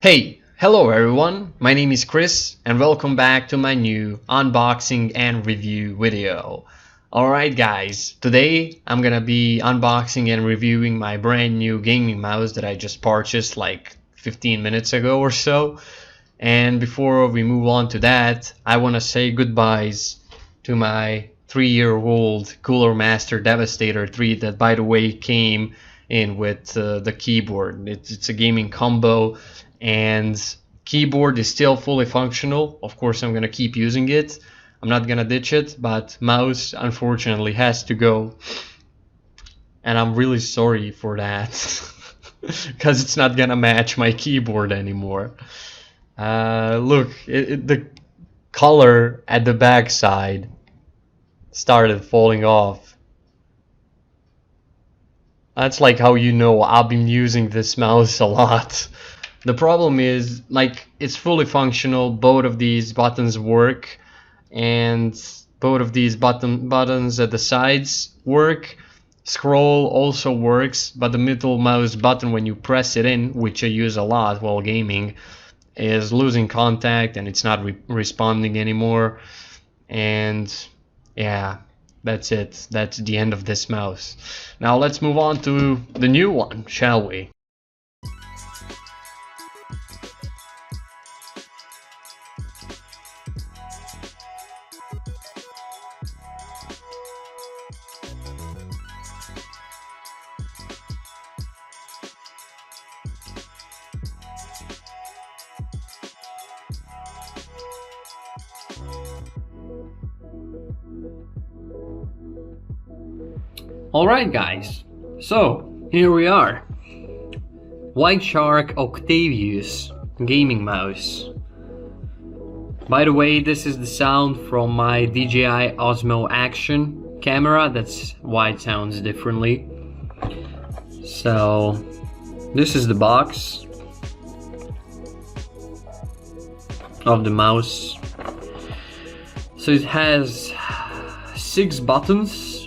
Hello everyone, my name is Chris and welcome back to my new unboxing and review video. Alright guys, today I'm gonna be unboxing and reviewing my brand new gaming mouse that I just purchased like 15 minutes ago or so. And before we move on to that, I want to say goodbyes to my 3-year-old Cooler Master Devastator 3 that by the way came in with the keyboard. It's a gaming combo and keyboard is still fully functional. Of course I'm gonna keep using it, I'm not gonna ditch it, but mouse unfortunately has to go, and I'm really sorry for that because it's not gonna match my keyboard anymore. Look, the color at the back side started falling off. That's like how you know I've been using this mouse a lot. The problem is, like, it's fully functional, both of these buttons work, and both of these buttons at the sides work. Scroll also works, but the middle mouse button, when you press it in, which I use a lot while gaming, is losing contact and it's not responding anymore. And yeah, that's it. That's the end of this mouse. Now let's move on to the new one, shall we? Alright guys, so here we are. White Shark Octavius gaming mouse. By the way, this is the sound from my DJI Osmo Action camera, that's why it sounds differently. So this is the box of the mouse. So it has 6 buttons,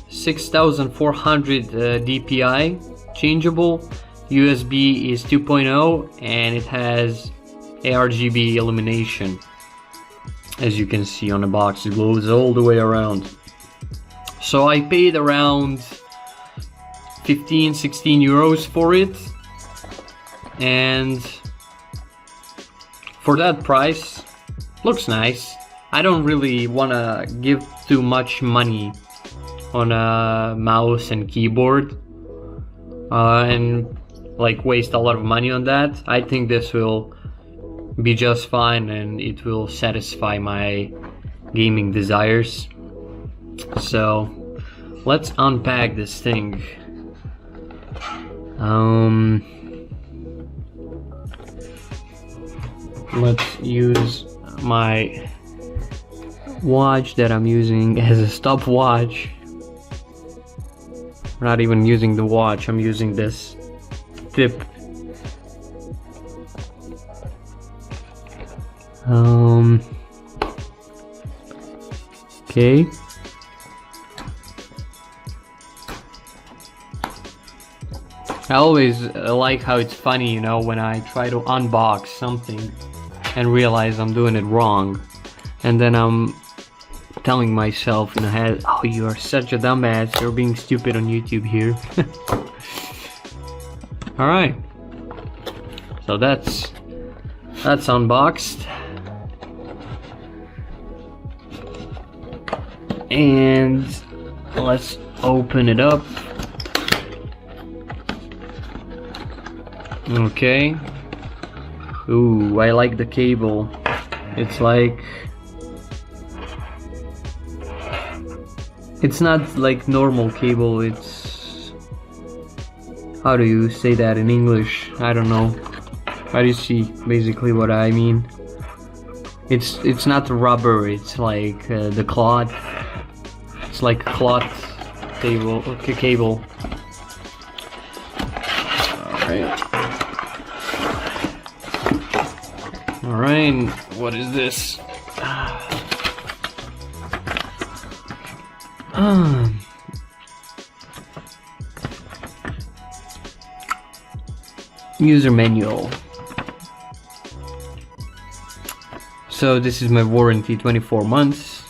6400 DPI, changeable, USB is 2.0, and it has ARGB illumination. As you can see on the box, it glows all the way around. So I paid around 15-16 euros for it, and for that price, looks nice. I don't really want to give too much money on a mouse and keyboard and like waste a lot of money on that. I think this will be just fine and it will satisfy my gaming desires. So let's unpack this thing. Let's use my watch that I'm using as a stopwatch. I'm not even using the watch, I'm using this tip. Okay. I always like how it's funny, you know, when I try to unbox something and realize I'm doing it wrong, and then I'm telling myself in the head, oh, you are such a dumbass, you're being stupid on YouTube here. Alright, so that's unboxed, and let's open it up. Okay. Ooh, I like the cable. It's like, it's not like normal cable, it's, how do you say that in English? I don't know. How do you see basically what I mean? It's not rubber, it's like the cloth. It's like a cloth cable. Okay, cable. Alright. Alright, what is this? User manual. So this is my warranty, 24 months.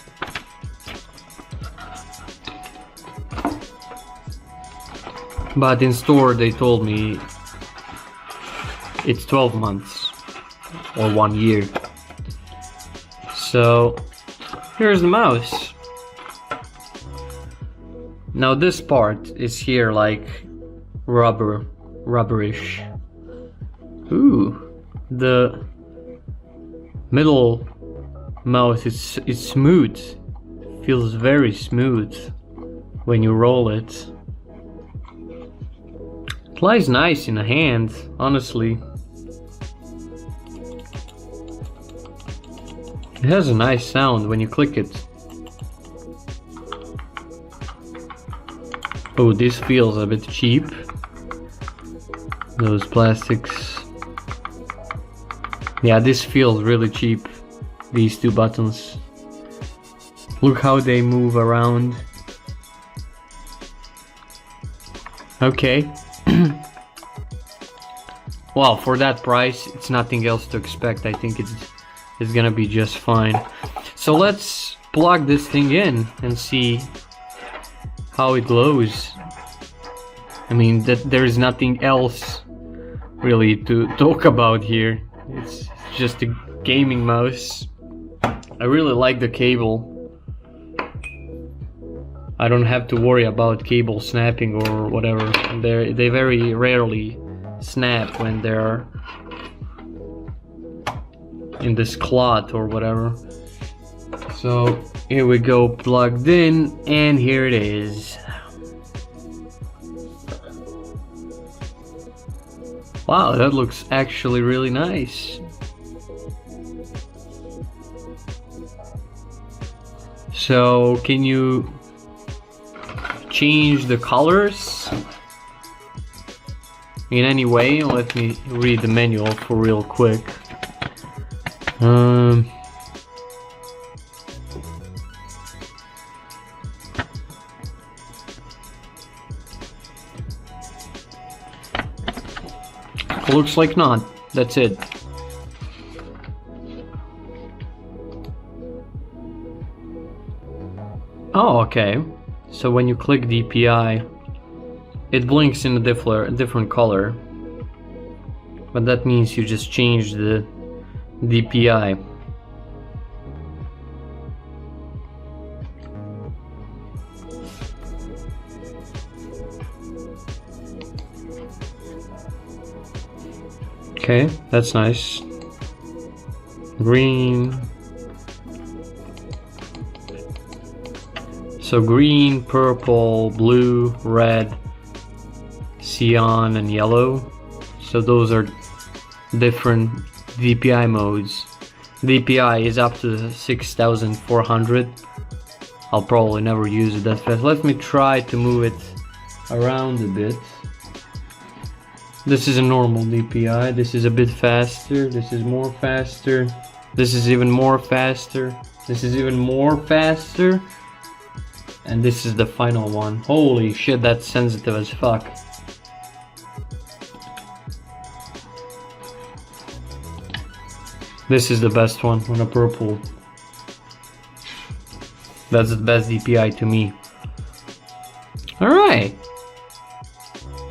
But in store they told me it's 12 months or 1 year. So here's the mouse. Now this part is here like rubberish. Ooh, the middle mouse is smooth. Feels very smooth when you roll it. It lies nice in the hand, honestly. It has a nice sound when you click it. Oh, this feels a bit cheap. Those plastics. Yeah, this feels really cheap. These two buttons. Look how they move around. Okay. Well, for that price, it's nothing else to expect. I think it's gonna be just fine. So let's plug this thing in and see how it glows. I mean, there is nothing else really to talk about here. It's just a gaming mouse. I really like the cable. I don't have to worry about cable snapping or whatever. They very rarely snap when they're in this cloth or whatever. So here we go, plugged in, and here it is. Wow, that looks actually really nice. So can you change the colors in any way? Let me read the manual for real quick. Looks like not. That's it. Oh, okay. So when you click DPI, it blinks in a different color. But that means you just changed the DPI. Okay, that's nice. Green. So green, purple, blue, red, cyan, and yellow. So those are different DPI modes. DPI is up to 6400. I'll probably never use it that fast. Let me try to move it around a bit. This is a normal DPI. This is a bit faster. This is more faster. This is even more faster. This is even more faster. And this is the final one. Holy shit, that's sensitive as fuck. This is the best one on a purple. That's the best DPI to me. Alright.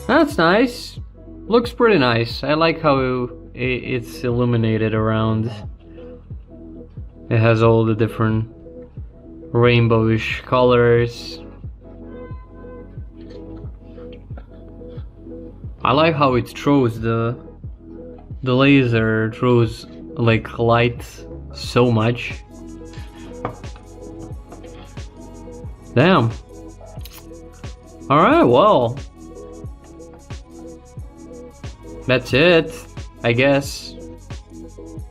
That's nice. Looks pretty nice. I like how it's illuminated around. It has all the different rainbowish colors. I like how it throws the laser throws like light so much. Damn. Alright, well, that's it, I guess.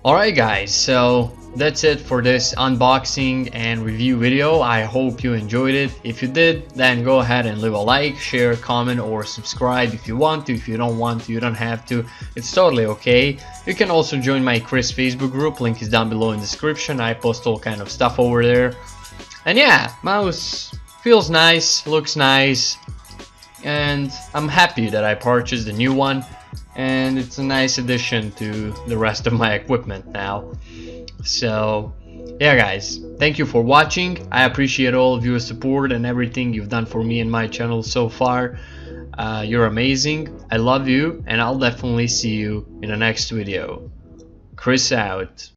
Alright guys, so that's it for this unboxing and review video. I hope you enjoyed it. If you did, then go ahead and leave a like, share, comment, or subscribe if you want to. If you don't want to, you don't have to. It's totally okay. You can also join my Chris Facebook group. Link is down below in the description. I post all kind of stuff over there. And yeah, mouse feels nice, looks nice, and I'm happy that I purchased the new one. And it's a nice addition to the rest of my equipment now. So yeah guys, thank you for watching. I appreciate all of your support and everything you've done for me and my channel so far. You're amazing. I love you, and I'll definitely see you in the next video. Chris out.